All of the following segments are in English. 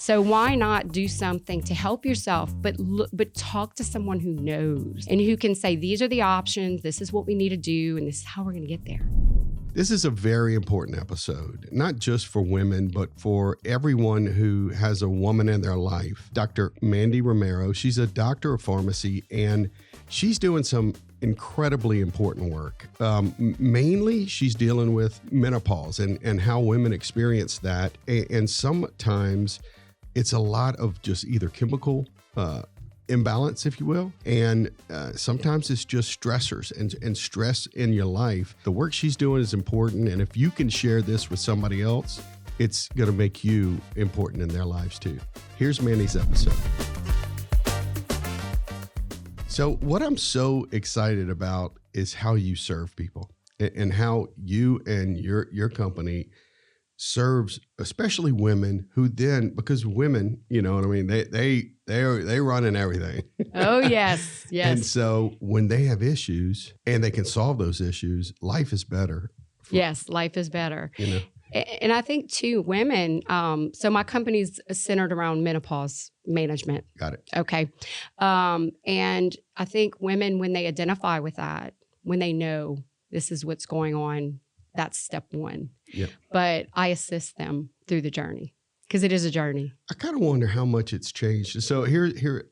So why not do something to help yourself, but talk to someone who knows and who can say, these are the options, this is what we need to do, and this is how we're going to get there. This is a very important episode, not just for women, but for everyone who has a woman in their life. Dr. Mandie Romero, she's a doctor of pharmacy, and she's doing some incredibly important work. Mainly, she's dealing with menopause and how women experience that. And sometimes it's a lot of just either chemical imbalance, if you will, and sometimes it's just stressors and stress in your life. The work she's doing is important, and if you can share this with somebody else, it's going to make you important in their lives too. Here's Mandie's episode. So what I'm so excited about is how you serve people and how you and your company serves especially women who then, because women, you know what I mean, they run in everything. Oh, yes. And so when they have issues and they can solve those issues, life is better. Yes, life is better. You know? And I think too, women, so my company's centered around menopause management. Got it. Okay. And I think women, when they identify with that, when they know this is what's going on, that's step one. Yep. But I assist them through the journey because it is a journey. I kind of wonder how much it's changed. So here,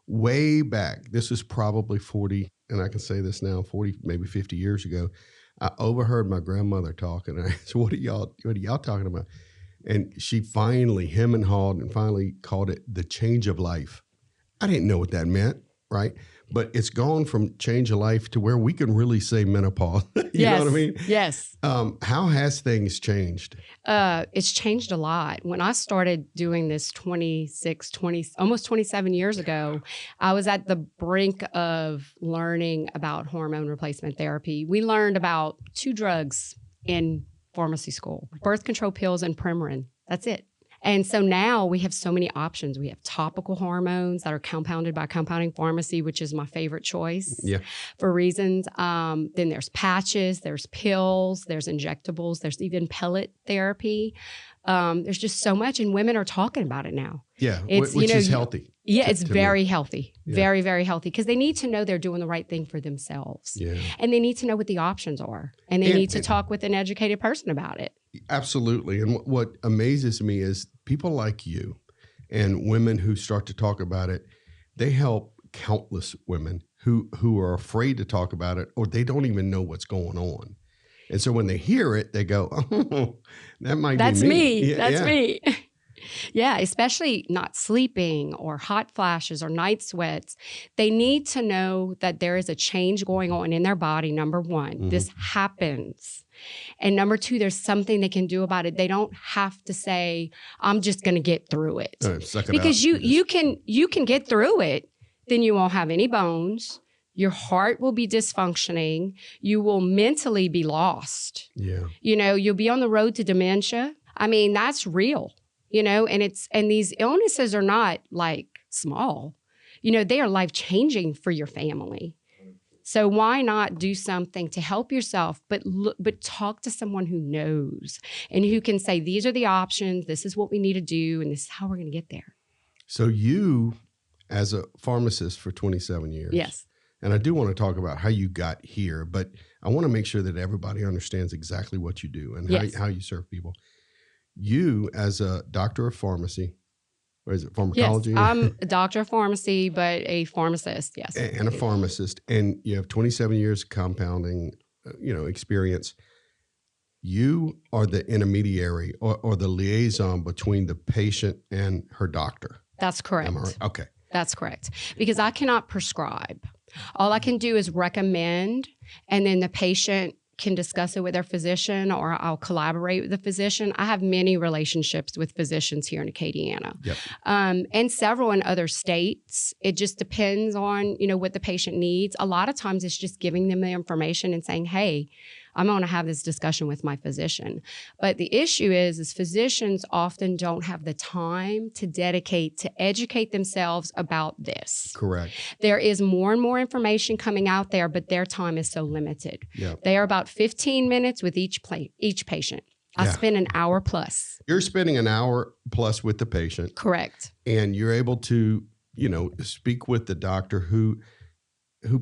way back, this is probably 40, and I can say this now, 40, maybe 50 years ago, I overheard my grandmother talking, and I said, what are y'all talking about? And she finally hemmed and hawed and finally called it the change of life. I didn't know what that meant, right? But it's gone from change of life to where we can really say menopause. You know what I mean? Yes. How has things changed? It's changed a lot. When I started doing this almost 27 years ago, I was at the brink of learning about hormone replacement therapy. We learned about 2 drugs in pharmacy school, birth control pills and Premarin. That's it. And so now we have so many options. We have topical hormones that are compounded by compounding pharmacy, which is my favorite choice for reasons. Then there's patches, there's pills, there's injectables, there's even pellet therapy. There's just so much, and women are talking about it now. Yeah, which is healthy. Yeah, it's very healthy, very, very healthy, because they need to know they're doing the right thing for themselves. Yeah. And they need to know what the options are, and they need to talk with an educated person about it. Absolutely. And what amazes me is people like you and women who start to talk about it, they help countless women who are afraid to talk about it, or they don't even know what's going on. And so when they hear it, they go, oh, that's me. That's me. Yeah, especially not sleeping or hot flashes or night sweats. They need to know that there is a change going on in their body, number one. This happens. And number 2, there's something they can do about it. They don't have to say, I'm just going to get through it. Because you can get through it, then you won't have any bones. Your heart will be dysfunctioning. You will mentally be lost. Yeah. You know, you'll be on the road to dementia. I mean, that's real. You know, and these illnesses are not like small. You know, they are life-changing for your family. So why not do something to help yourself, but talk to someone who knows and who can say, these are the options, this is what we need to do, and this is how we're going to get there. So you, as a pharmacist for 27 years. Yes. And I do want to talk about how you got here, but I want to make sure that everybody understands exactly what you do and how you serve people. You, as a doctor of pharmacy, or is it pharmacology? Yes, I'm a doctor of pharmacy, but a pharmacist, yes. And a pharmacist, and you have 27 years of compounding, experience. You are the intermediary or the liaison between the patient and her doctor. That's correct. Am I right? Okay. That's correct. Because I cannot prescribe. All I can do is recommend, and then the patient can discuss it with their physician, or I'll collaborate with the physician. I have many relationships with physicians here in Acadiana, and several in other states. It just depends on, what the patient needs. A lot of times it's just giving them the information and saying, hey, I'm going to have this discussion with my physician. But the issue is physicians often don't have the time to dedicate to educate themselves about this. Correct. There is more and more information coming out there, but their time is so limited. Yep. They are about 15 minutes with each patient. I Yeah. spend an hour plus. You're spending an hour plus with the patient, Correct. and you're able to, speak with the doctor who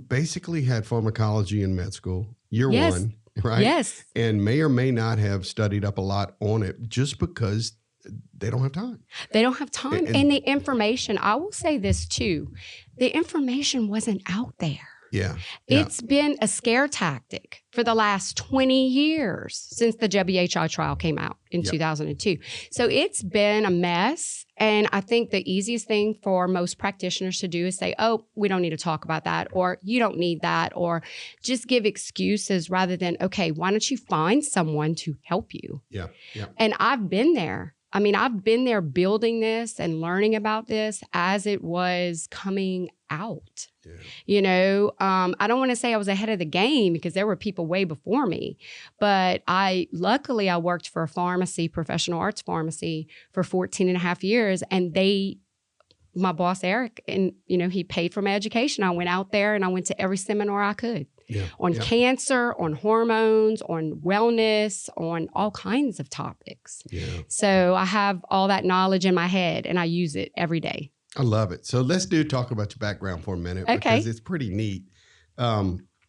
basically had pharmacology in med school, year Yes. one, right? Yes. And may or may not have studied up a lot on it just because they don't have time. They don't have time. And the information, I will say this too, the information wasn't out there. Yeah. It's been a scare tactic for the last 20 years since the WHI trial came out in 2002. So it's been a mess. And I think the easiest thing for most practitioners to do is say, oh, we don't need to talk about that, or you don't need that, or just give excuses rather than, okay, why don't you find someone to help you? Yeah. Yeah. And I've been there. I mean, I've been there building this and learning about this as it was coming out. Yeah. I don't want to say I was ahead of the game because there were people way before me, but luckily I worked for a pharmacy, professional arts pharmacy for 14 and a half years. And my boss, Eric, and, he paid for my education. I went out there and I went to every seminar I could. On cancer, on hormones, on wellness, on all kinds of topics. Yeah. So I have all that knowledge in my head and I use it every day. I love it. So let's talk about your background for a minute. Okay. Because it's pretty neat.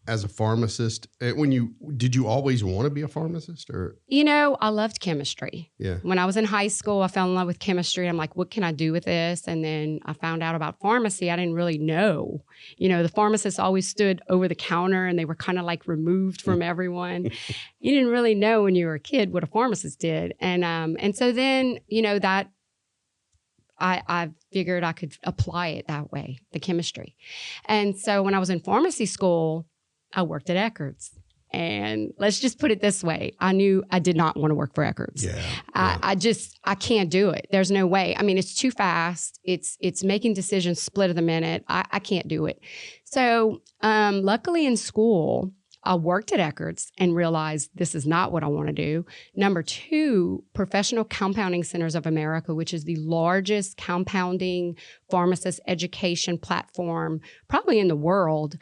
As a pharmacist, did you always want to be a pharmacist or? I loved chemistry. Yeah. When I was in high school, I fell in love with chemistry. I'm like, what can I do with this? And then I found out about pharmacy. I didn't really know. The pharmacists always stood over the counter and they were kind of like removed from everyone. You didn't really know when you were a kid what a pharmacist did. And so then, that I figured I could apply it that way, the chemistry. And so when I was in pharmacy school, I worked at Eckerd's. And let's just put it this way. I knew I did not want to work for Eckerd's. Yeah. I can't do it. There's no way. I mean, it's too fast. It's making decisions split of the minute. I can't do it. So luckily in school, I worked at Eckerd's and realized this is not what I want to do. Number two, Professional Compounding Centers of America, which is the largest compounding pharmacist education platform probably in the world.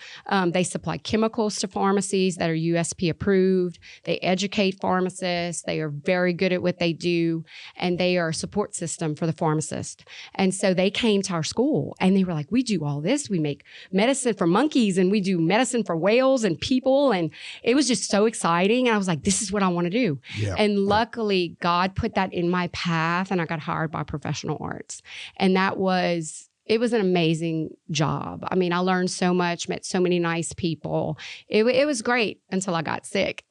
They supply chemicals to pharmacies that are USP approved. They educate pharmacists. They are very good at what they do. And they are a support system for the pharmacist. And so they came to our school and they were like, we do all this. We make medicine for monkeys and we do medicine for whales and people. And it was just so exciting. And I was like, this is what I want to do. Yeah. And luckily, God put that in my path and I got hired by Professional Arts. And it was an amazing job. I mean, I learned so much, met so many nice people. It was great until I got sick.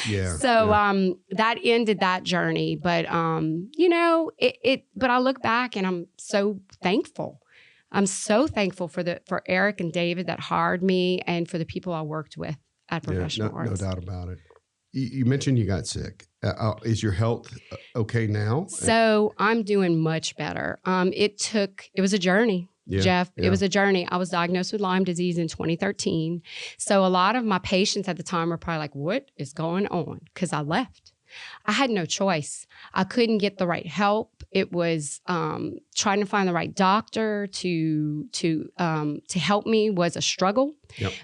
Yeah. So that ended that journey. But, but I look back and I'm so thankful. I'm so thankful for Eric and David that hired me and for the people I worked with at Professional Arts. No doubt about it. You mentioned you got sick. Is your health okay now? So I'm doing much better. It was a journey, Jeff. It was a journey. I was diagnosed with Lyme disease in 2013. So a lot of my patients at the time were probably like, what is going on? Because I left. I had no choice. I couldn't get the right help. It was trying to find the right doctor to help me was a struggle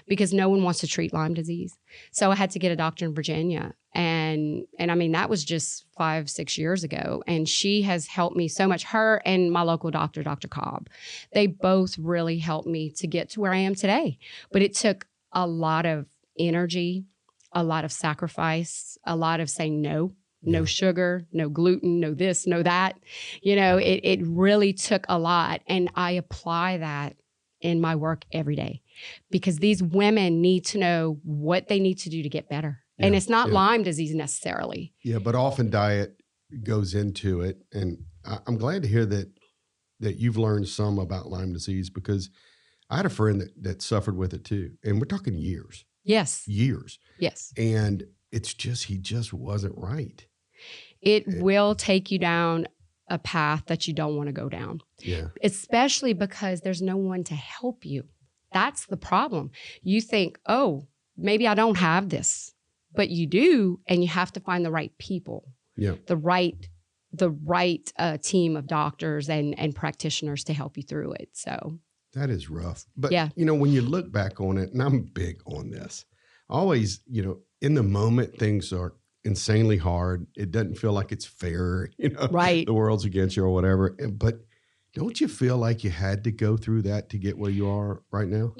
because no one wants to treat Lyme disease. So I had to get a doctor in Virginia. And I mean, that was just 5-6 years ago. And she has helped me so much. Her and my local doctor, Dr. Cobb, they both really helped me to get to where I am today. But it took a lot of energy, a lot of sacrifice, a lot of saying no sugar, no gluten, no this, no that. It really took a lot. And I apply that in my work every day because these women need to know what they need to do to get better. Yeah, and it's not Lyme disease necessarily. Yeah, but often diet goes into it. And I'm glad to hear that you've learned some about Lyme disease because I had a friend that suffered with it too. And we're talking years. Yes. Years. Yes. And he just wasn't right. It will take you down a path that you don't want to go down. Yeah. Especially because there's no one to help you. That's the problem. You think, oh, maybe I don't have this, but you do, and you have to find the right people. Yeah. The right team of doctors and practitioners to help you through it. So that is rough. But, when you look back on it, and I'm big on this, always, in the moment, things are insanely hard. It doesn't feel like it's fair, Right. the world's against you or whatever. But don't you feel like you had to go through that to get where you are right now?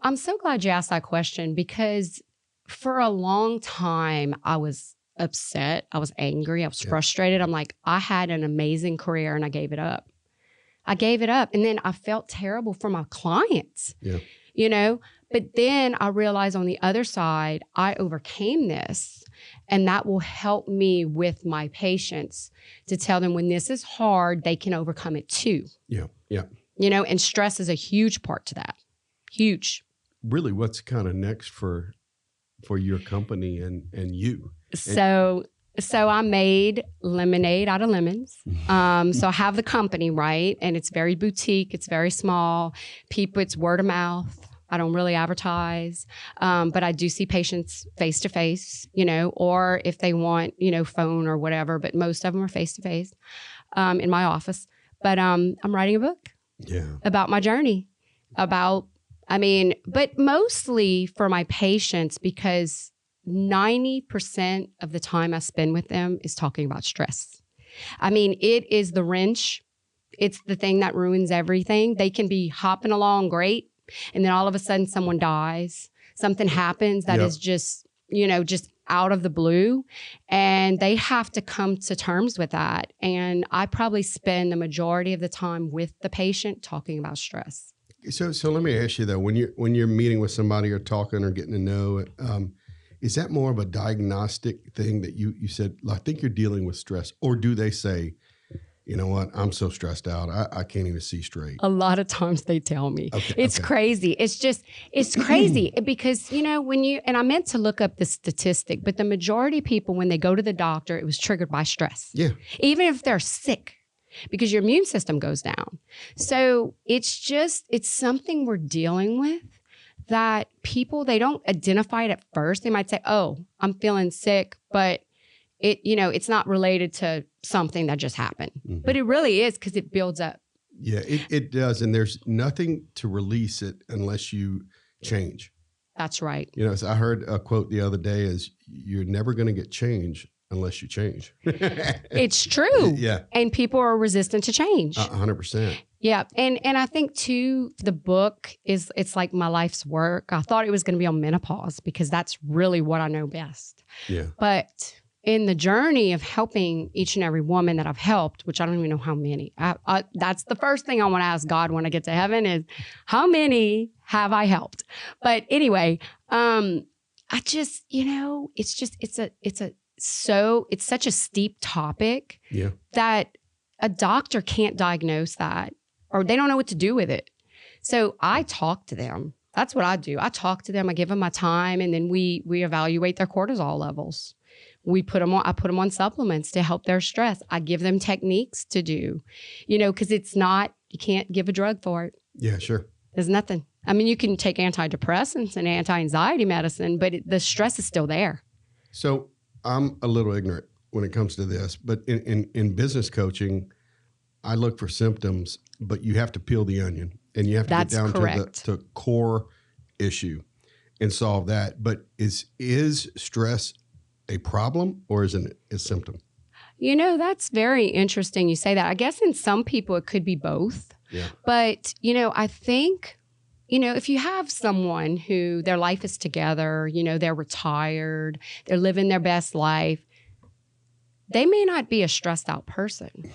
I'm so glad you asked that question because for a long time, I was upset. I was angry. I was frustrated. I'm like, I had an amazing career and I gave it up. And then I felt terrible for my clients, but then I realized on the other side, I overcame this. And that will help me with my patients to tell them when this is hard, they can overcome it too. Yeah. Yeah. And stress is a huge part to that. Huge. Really, what's kind of next for your company and you? So I made lemonade out of lemons. So I have the company, right? And it's very boutique. It's very small. It's word of mouth. I don't really advertise. But I do see patients face to face, or if they want, phone or whatever. But most of them are face to face in my office. But I'm writing a book about my journey, but mostly for my patients because 90% of the time I spend with them is talking about stress. It is the wrench. It's the thing that ruins everything. They can be hopping along great. And then all of a sudden someone dies. Something happens that is just out of the blue. And they have to come to terms with that. And I probably spend the majority of the time with the patient talking about stress. So let me ask you though, when you're meeting with somebody or talking or getting to know, is that more of a diagnostic thing that you said, I think you're dealing with stress, or do they say, you know what, I'm so stressed out, I can't even see straight? A lot of times they tell me. It's crazy. It's crazy because, and I meant to look up the statistic, but the majority of people, when they go to the doctor, it was triggered by stress. Yeah. Even if they're sick. Because your immune system goes down. So it's something we're dealing with that people, they don't identify it at first. They might say, oh, I'm feeling sick, but it's not related to something that just happened. Mm-hmm. But it really is because it builds up. Yeah, it does. And there's nothing to release it unless you change. That's right. So I heard a quote the other day is, you're never going to get change unless you change. It's true. Yeah. And people are resistant to change. 100%. Yeah. And I think too, the book it's like my life's work. I thought it was going to be on menopause because that's really what I know best. Yeah. But in the journey of helping each and every woman that I've helped, which I don't even know how many, that's the first thing I want to ask God when I get to heaven is, how many have I helped? But anyway, I just, it's such a steep topic that a doctor can't diagnose that, or they don't know what to do with it. So I talk to them. That's what I do. I talk to them. I give them my time, and then we evaluate their cortisol levels. I put them on supplements to help their stress. I give them techniques to do, because you can't give a drug for it. Yeah, sure. There's nothing. You can take antidepressants and anti-anxiety medicine, but the stress is still there. So I'm a little ignorant when it comes to this, but in business coaching, I look for symptoms, but you have to peel the onion and you have to get down to the core issue and solve that. But is stress a problem or is it a symptom? That's very interesting you say that. I guess in some people it could be both. Yeah. But, I think, if you have someone who their life is together, they're retired, they're living their best life, they may not be a stressed out person,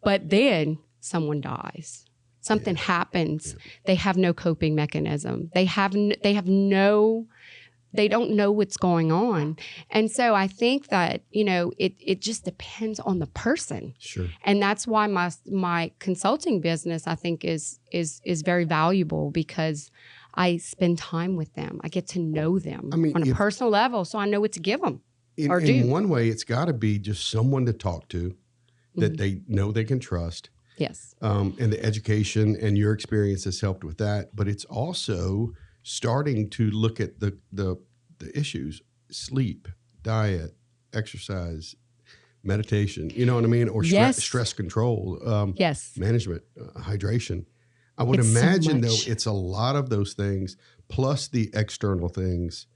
but then someone dies. Something happens. Yeah. They have no coping mechanism. They don't know what's going on. And so I think that, it just depends on the person. Sure. And that's why my consulting business, I think, is very valuable because I spend time with them. I get to know them on a personal level, so I know what to give them or do. In one way, it's got to be just someone to talk to that they know they can trust. Yes. And the education and your experience has helped with that. But it's also starting to look at the issues: sleep, diet, exercise, meditation, you know what I mean? Or stress control, management, hydration. I would imagine, though, it's a lot of those things plus the external things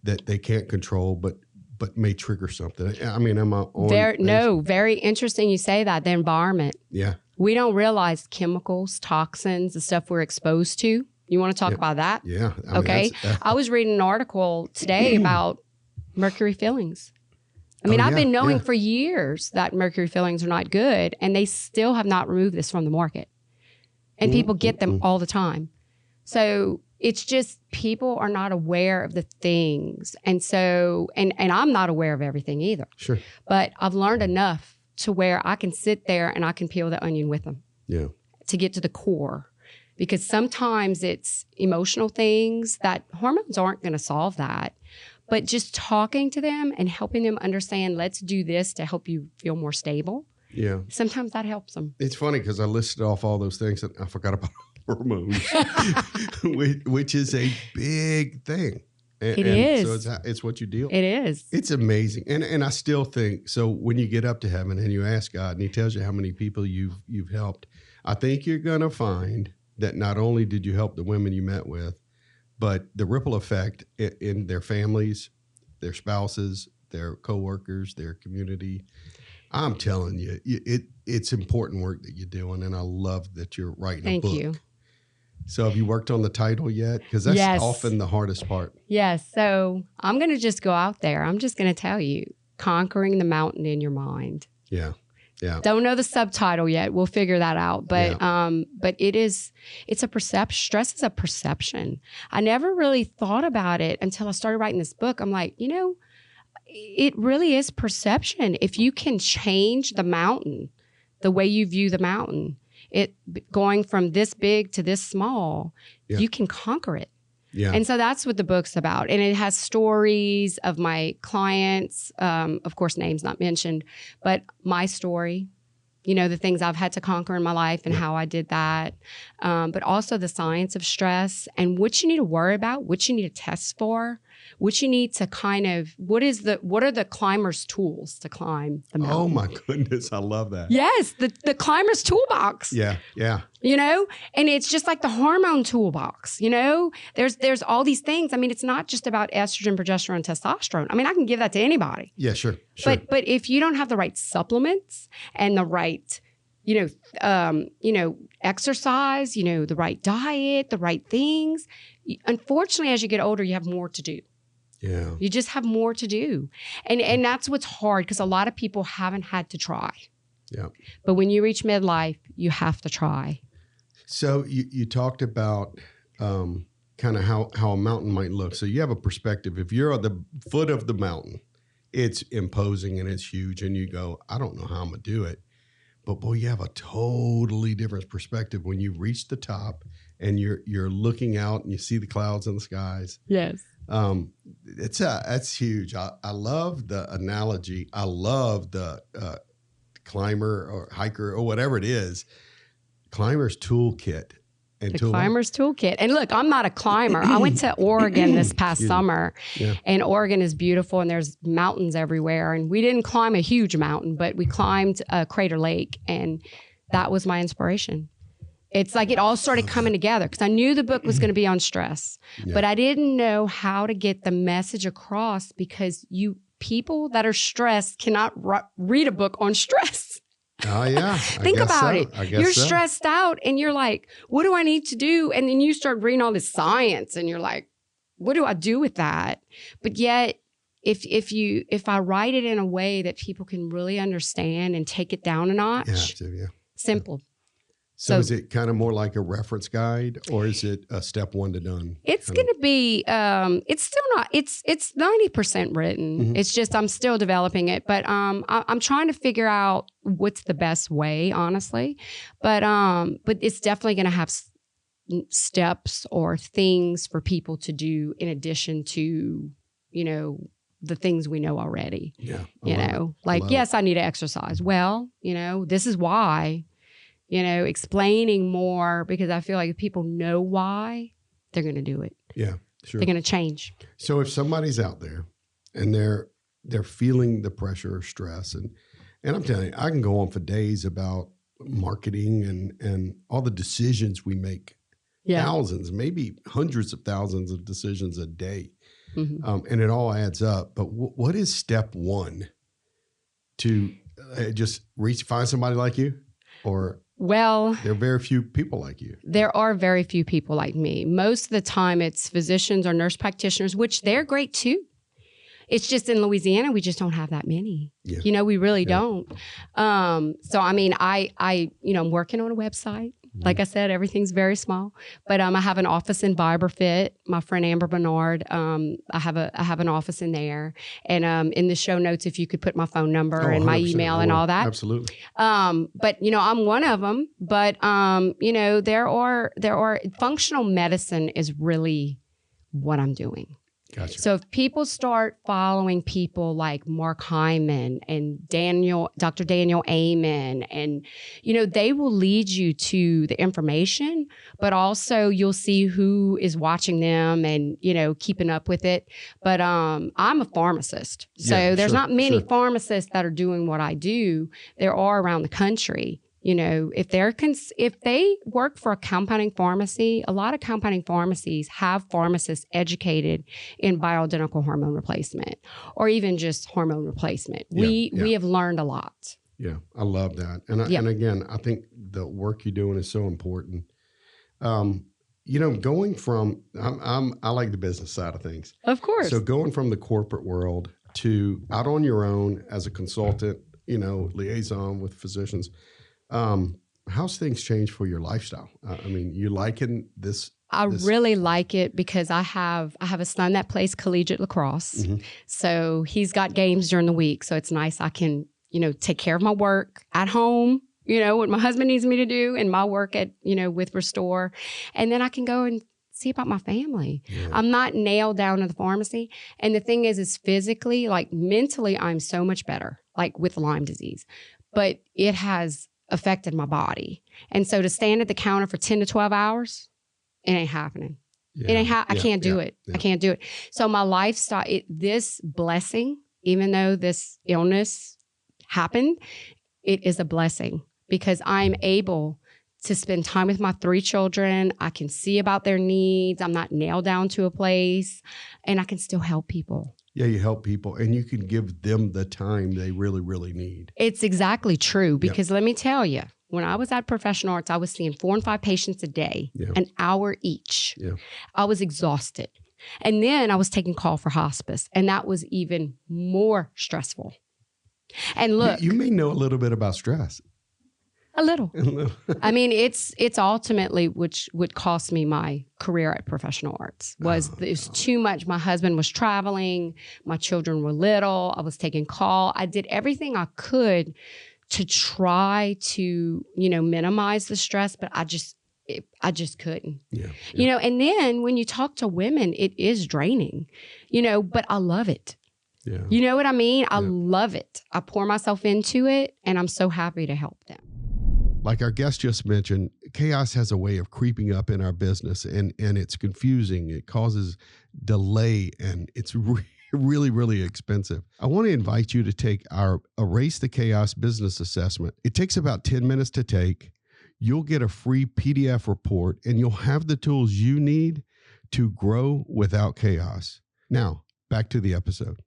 that they can't control, but but may trigger something. I mean, am I on? Very interesting you say that. The environment. Yeah. We don't realize chemicals, toxins, the stuff we're exposed to. You want to talk about that? Yeah. I mean, okay. I was reading an article today about mercury fillings. I mean, I've been knowing for years that mercury fillings are not good, and they still have not removed this from the market. And people get them all the time. So it's just people are not aware of the things. And so, and I'm not aware of everything either. Sure. But I've learned enough to where I can sit there and I can peel the onion with them. Yeah. To get to the core. Because sometimes it's emotional things that hormones aren't going to solve that. But just talking to them and helping them understand, let's do this to help you feel more stable. Yeah. Sometimes that helps them. It's funny because I listed off all those things and I forgot about hormones, which is a big thing. It is. So it's what you deal with. It is. It's amazing. And I still think, so when you get up to heaven and you ask God and he tells you how many people you've helped, I think you're going to find that not only did you help the women you met with, but the ripple effect in their families, their spouses, their coworkers, their community. I'm telling you, it's important work that you're doing, and I love that you're writing a book. Thank you. So have you worked on the title yet? Because that's often the hardest part. Yes. So I'm going to just go out there. I'm just going to tell you, conquering the mountain in your mind. Yeah. Yeah. Don't know the subtitle yet. We'll figure that out. But it's a perception. Stress is a perception. I never really thought about it until I started writing this book. I'm like, it really is perception. If you can change the mountain, the way you view the mountain, it going from this big to this small, you can conquer it. Yeah. And so that's what the book's about. And it has stories of my clients, of course, names not mentioned, but my story, the things I've had to conquer in my life and how I did that. But also the science of stress and what you need to worry about, what you need to test for, what you need to what are the climber's tools to climb the mountain? Oh my goodness. I love that. Yes. The climber's toolbox. Yeah. Yeah. And it's just like the hormone toolbox, there's all these things. I mean, it's not just about estrogen, progesterone, testosterone. I mean, I can give that to anybody. Yeah, sure. But if you don't have the right supplements and the right, exercise, the right diet, the right things, unfortunately, as you get older, you have more to do. Yeah. You just have more to do. And that's what's hard because a lot of people haven't had to try. Yeah. But when you reach midlife, you have to try. So you talked about kind of how a mountain might look. So you have a perspective. If you're at the foot of the mountain, it's imposing and it's huge. And you go, I don't know how I'm going to do it. But boy, you have a totally different perspective when you reach the top and you're looking out and you see the clouds in the skies. Yes. That's huge. I love the analogy. I love the climber or hiker or whatever it is. Climber's toolkit. Climber's toolkit. And look, I'm not a climber. I went to Oregon this past summer, and Oregon is beautiful, and there's mountains everywhere. And we didn't climb a huge mountain, but we climbed Crater Lake, and that was my inspiration. It's like it all started coming together because I knew the book was going to be on stress, but I didn't know how to get the message across because people that are stressed cannot read a book on stress. Oh, yeah. Think about it. You're stressed out and you're like, what do I need to do? And then you start reading all this science and you're like, what do I do with that? But yet, if I write it in a way that people can really understand and take it down a notch, simple. So is it kind of more like a reference guide or is it a step one to done? It's going to be, it's still not, it's 90% written. Mm-hmm. It's just, I'm still developing it, but I'm trying to figure out what's the best way, honestly. But it's definitely going to have steps or things for people to do in addition to, the things we know already. Yeah. Yes, I need to exercise. Well, this is why. Explaining more because I feel like if people know why, they're going to do it. Yeah, sure. They're going to change. So if somebody's out there and they're feeling the pressure or stress, and I'm telling you, I can go on for days about marketing and all the decisions we make, thousands, maybe hundreds of thousands of decisions a day. and it all adds up. But what is step one to just find somebody like you? Or well, there are very few people like you. There are very few people like me. Most of the time it's physicians or nurse practitioners, which they're great too. It's just in Louisiana, we just don't have that many. Yeah. We really don't. So, I mean, I'm working on a website. Like I said, everything's very small, but I have an office in ViberFit. My friend Amber Bernard, I have an office in there, and in the show notes, if you could put my phone number and my email and all that. Absolutely. But I'm one of them. But there are functional medicine is really what I'm doing. Gotcha. So if people start following people like Mark Hyman and Dr. Daniel Amen, and, they will lead you to the information, but also you'll see who is watching them and, keeping up with it. But I'm a pharmacist. So there's not many pharmacists that are doing what I do. There are around the country. If they work for a compounding pharmacy, a lot of compounding pharmacies have pharmacists educated in bioidentical hormone replacement or even just hormone replacement. We have learned a lot. Yeah, I love that. And again, I think the work you're doing is so important. Going from, I like the business side of things. Of course. So going from the corporate world to out on your own as a consultant, liaison with physicians, how's things changed for your lifestyle? You liking this? I really like it because I have a son that plays collegiate lacrosse. Mm-hmm. So he's got games during the week. So it's nice. I can, take care of my work at home, what my husband needs me to do and my work at, with Restore. And then I can go and see about my family. Yeah. I'm not nailed down to the pharmacy. And the thing is physically, like mentally, I'm so much better, like with Lyme disease. But it has affected my body. And so to stand at the counter for 10 to 12 hours, it ain't happening. I can't do it. Yeah. I can't do it. So my lifestyle, this blessing, even though this illness happened, it is a blessing because I'm able to spend time with my 3 children. I can see about their needs. I'm not nailed down to a place, and I can still help people. Yeah, you help people and you can give them the time they really, really need. It's exactly true because let me tell you, when I was at Professional Arts, I was seeing 4 and 5 patients a day, an hour each. Yeah. I was exhausted. And then I was taking call for hospice, and that was even more stressful. And look. You may know a little bit about stress. A little. It's ultimately which would cost me my career at Professional Arts. It was too much. My husband was traveling. My children were little. I was taking call. I did everything I could to try to, minimize the stress, but I just couldn't. Yeah. And then when you talk to women, it is draining, but I love it. Yeah. You know what I mean? I love it. I pour myself into it, and I'm so happy to help them. Like our guest just mentioned, chaos has a way of creeping up in our business, and it's confusing. It causes delay, and it's really, really expensive. I want to invite you to take our Erase the Chaos business assessment. It takes about 10 minutes to take. You'll get a free PDF report, and you'll have the tools you need to grow without chaos. Now, back to the episode.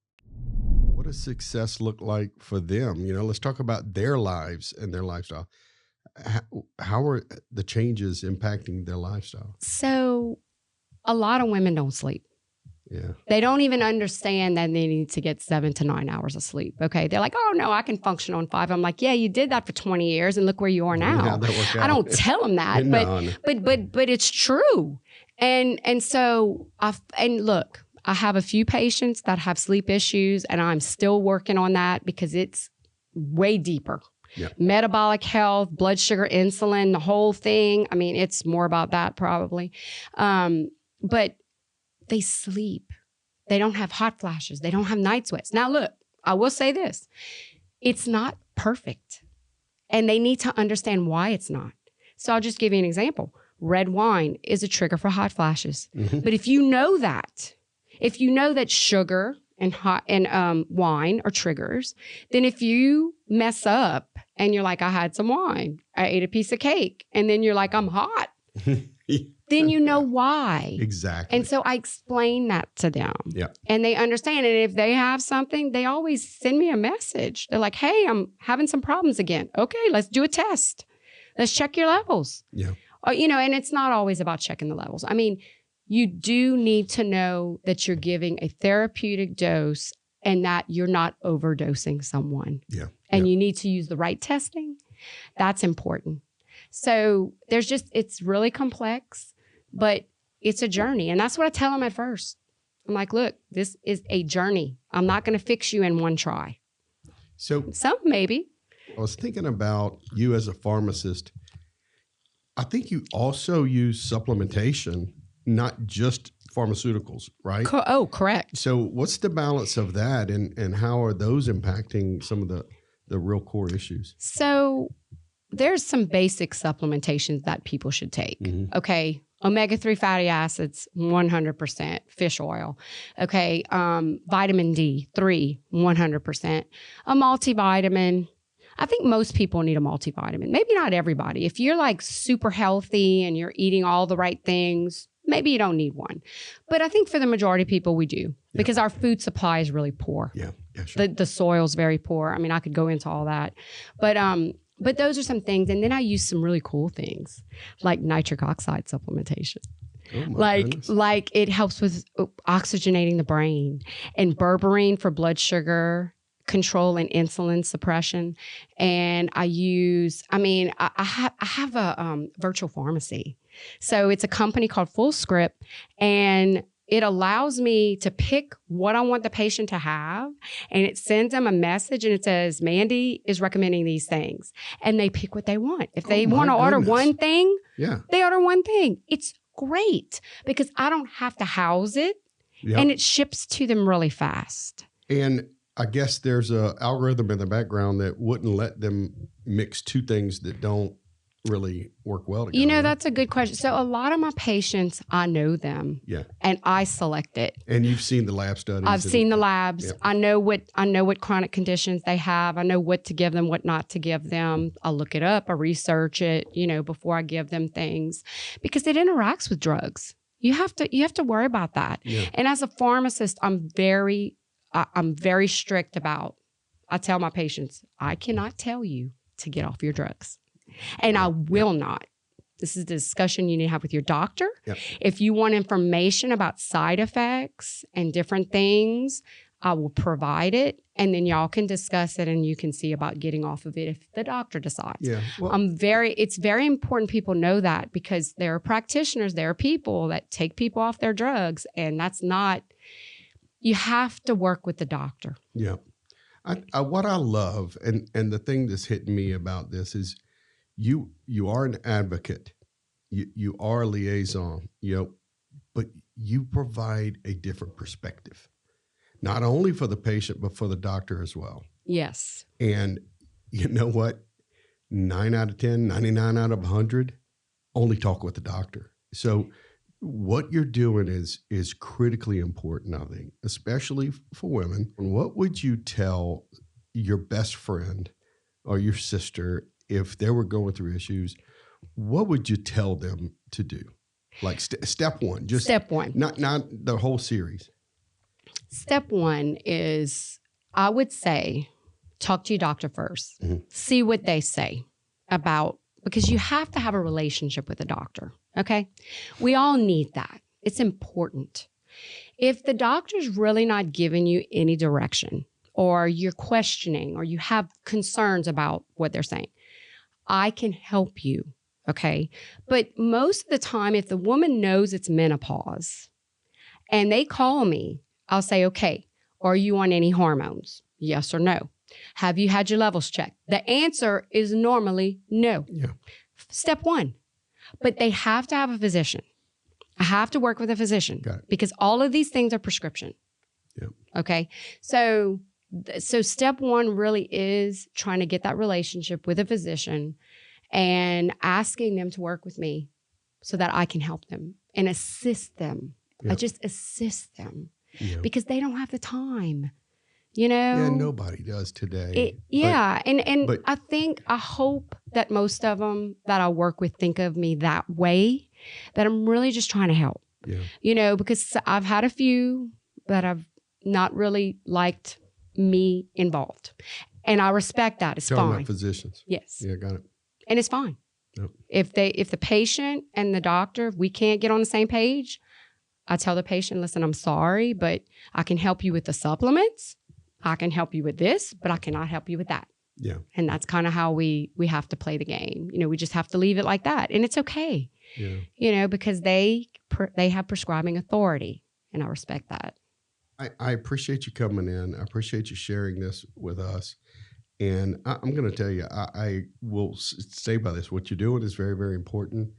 What does success look like for them? Let's talk about their lives and their lifestyle. How are the changes impacting their lifestyle? So a lot of women don't sleep. Yeah. They don't even understand that they need to get 7 to 9 hours of sleep. Okay. They're like, oh no, I can function on 5. I'm like, yeah, you did that for 20 years and look where you are now. I don't tell them that, but it's true. And so look, I have a few patients that have sleep issues, and I'm still working on that because it's way deeper. Yep. Metabolic health, blood sugar, insulin, the whole thing. It's more about that probably. But they sleep. They don't have hot flashes. They don't have night sweats. Now, look, I will say this. It's not perfect. And they need to understand why it's not. So I'll just give you an example. Red wine is a trigger for hot flashes. Mm-hmm. But if you know that sugar and wine are triggers, then if you mess up and you're like, I had some wine, I ate a piece of cake, and then you're like, I'm hot, then you know why. Exactly. And so I explain that to them. Yeah. And they understand. And if they have something, they always send me a message. They're like, hey, I'm having some problems again. Okay, let's do a test. Let's check your levels. Yeah. Or, and it's not always about checking the levels. I mean, you do need to know that you're giving a therapeutic dose and that you're not overdosing someone. Yeah. And you need to use the right testing. That's important. So it's really complex, but it's a journey. And that's what I tell them at first. I'm like, look, this is a journey. I'm not going to fix you in one try. So some maybe. I was thinking about you as a pharmacist. I think you also use supplementation, not just pharmaceuticals, right? Correct. So what's the balance of that and how are those impacting some of the real core issues? So there's some basic supplementations that people should take. Mm-hmm. Okay. Omega-3 fatty acids, 100%. Fish oil. Okay. Vitamin D3, 100%. A multivitamin. I think most people need a multivitamin. Maybe not everybody. If you're like super healthy and you're eating all the right things, maybe you don't need one. But I think for the majority of people, we do because our food supply is really poor. Yeah, sure. The soil's very poor. I mean, I could go into all that. But those are some things. And then I use some really cool things like nitric oxide supplementation. Oh my goodness. Like it helps with oxygenating the brain, and berberine for blood sugar control and insulin suppression. And I have a virtual pharmacy. So it's a company called Full Script, and it allows me to pick what I want the patient to have, and it sends them a message and it says, Mandie is recommending these things. And they pick what they want. If they want to order one thing, they order one thing. It's great because I don't have to house it, and it ships to them really fast. And I guess there's an algorithm in the background that wouldn't let them mix two things that don't really work well together. That's a good question. So a lot of my patients, I know them. Yeah. And I select it. And you've seen the lab studies. I've seen the labs. Yeah. I know what chronic conditions they have. I know what to give them, what not to give them. I look it up, I research it, before I give them things because it interacts with drugs. You have to worry about that. Yeah. And as a pharmacist, I'm very strict about, I tell my patients, I cannot tell you to get off your drugs. And I will not. This is a discussion you need to have with your doctor. Yep. If you want information about side effects and different things, I will provide it. And then y'all can discuss it and you can see about getting off of it if the doctor decides. Yeah. Well, it's very important people know that because there are practitioners, there are people that take people off their drugs, and that's not, you have to work with the doctor. Yeah. What I love, and the thing that's hitting me about this is, you are an advocate, you are a liaison, but you provide a different perspective, not only for the patient, but for the doctor as well. Yes. And you know what? 9 out of 10, 99 out of 100, only talk with the doctor. So what you're doing is critically important, I think, especially for women. What would you tell your best friend or your sister if they were going through issues? What would you tell them to do? Like step one, just step one, not the whole series. Step one is, I would say, talk to your doctor first. Mm-hmm. See what they say about, because you have to have a relationship with a doctor. Okay. We all need that. It's important. If the doctor's really not giving you any direction, or you're questioning, or you have concerns about what they're saying, I can help you, okay? But most of the time, if the woman knows it's menopause and they call me, I'll say, okay, are you on any hormones? Yes or no? Have you had your levels checked? The answer is normally no. Yeah. Step one. But they have to have a physician. I have to work with a physician because all of these things are prescription. Yeah. Okay? So step one really is trying to get that relationship with a physician and asking them to work with me so that I can help them and assist them. I just assist them because they don't have the time you know? Yeah, nobody does today. And I hope that most of them that I work with think of me that way, that I'm really just trying to help. Yeah. You know, because I've had a few that have not really liked me involved. And I respect that. It's Talking fine. about physicians. Yes. Yeah, got it. And it's fine. Yep. If the patient and the doctor, if we can't get on the same page, I tell the patient, listen, I'm sorry, but I can help you with the supplements. I can help you with this, but I cannot help you with that. Yeah. And that's kind of how we have to play the game. You know, we just have to leave it like that. And it's okay. Yeah. You know, because they have prescribing authority, and I respect that. I appreciate you coming in. I appreciate you sharing this with us. And I'm going to tell you, I will stay by this. What you're doing is very, very important.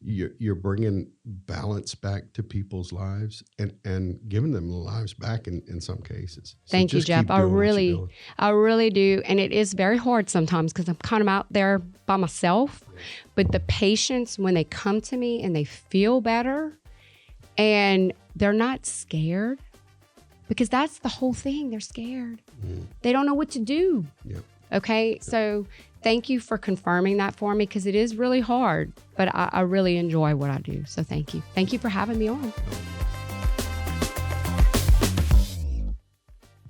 You're bringing balance back to people's lives and giving them lives back in some cases. So Thank you, Jeff. I really do. And it is very hard sometimes because I'm kind of out there by myself. Yeah. But the patients, when they come to me and they feel better and they're not scared, because that's the whole thing. They're scared. Mm. They don't know what to do. Yeah. Okay. Yeah. So thank you for confirming that for me, because it is really hard, but I really enjoy what I do. So thank you. Thank you for having me on.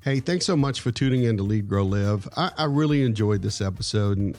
Hey, thanks so much for tuning in to Lead, Grow, Live. I really enjoyed this episode. And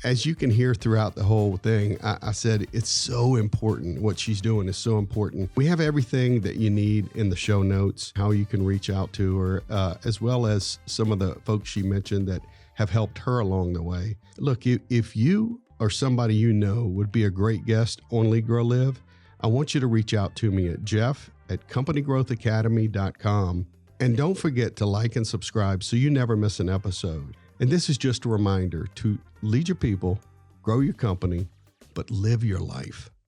as you can hear throughout the whole thing, I said it's so important. What she's doing is so important. We have everything that you need in the show notes, how you can reach out to her, as well as some of the folks she mentioned that have helped her along the way. Look, if you or somebody you know would be a great guest on Lead, Grow, Live, I want you to reach out to me at jeff@companygrowthacademy.com. And don't forget to like and subscribe so you never miss an episode. And this is just a reminder to lead your people, grow your company, but live your life.